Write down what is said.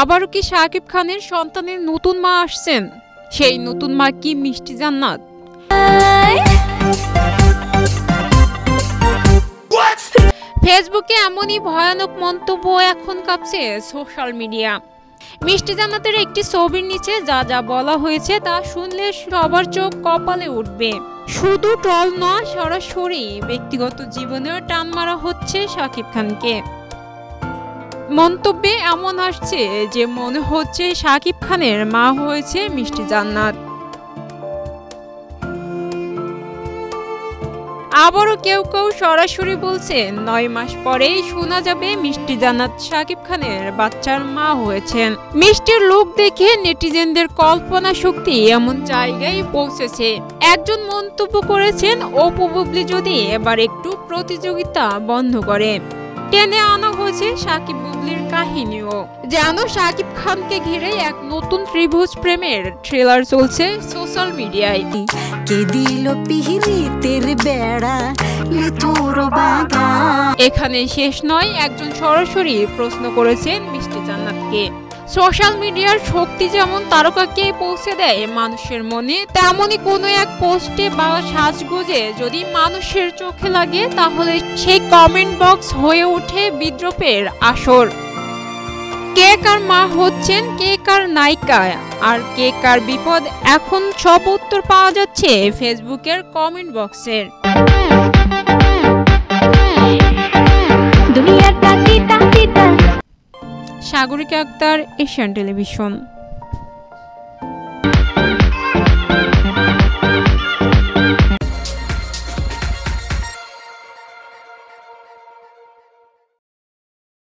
আবারও কি শাকিব খানের সন্তানের নতুন মা আসছেন? সেই নতুন মা কি মিষ্টি জান্নাত? ফেসবুকে এমনই ভয়ানক মন্তব্য এখন কাঁপছে সোশ্যাল মিডিয়া। মিষ্টি জান্নাতের একটি ছবির নিচে যা যা বলা হয়েছে তা শুনলে সবার চোখ কপালে উঠবে। শুধু ট্রল নয়, সরাসরি ব্যক্তিগত জীবনেও টান মারা হচ্ছে শাকিব খানকে। মন্তব্যে এমন আসছে যে মনে হচ্ছে শাকিব খানের মা হয়েছে মিষ্টি জান্নাত। আবারও কেউ কেউ সরাসরি বলছেন 9 মাস পরেই শোনা যাবে মিষ্টি জান্নাত শাকিব খানের বাচ্চার মা হয়েছেন। মিষ্টির লুক দেখে নেটিজেনদের কল্পনা শক্তি এমন জায়গায় পৌঁছেছে। একজন মন্তব্য করেছেন, অপু বুবলি যদি এবার একটু প্রতিযোগিতা বন্ধ করে। টেনে আনা হয়েছে শাকিব বুবলির কাহিনীও, যেন শাকিব খানকে ঘিরে এক নতুন ত্রিভুজ প্রেমের ট্রেলার চলছে সোশ্যাল মিডিয়ায়। এখানে শেষ নয়, একজন সরাসরি প্রশ্ন করেছেন মিষ্টি জান্নাতকে, সোশ্যাল মিডিয়ার শক্তি যেমন তারকাকে পৌঁছে দেয় মানুষের মনে, তেমনই কোনো এক পোস্টে বা সাজগোজে যদি মানুষের চোখে লাগে তাহলে সেই কমেন্ট বক্স হয়ে ওঠে বিদ্রূপের আসর। কে কার মা হচ্ছেন, কে কার নায়িকা, আর কে কার বিপদ, এখন সব উত্তর পাওয়া যাচ্ছে ফেসবুকের কমেন্ট বক্সের। Sagarika Akter, Asian television.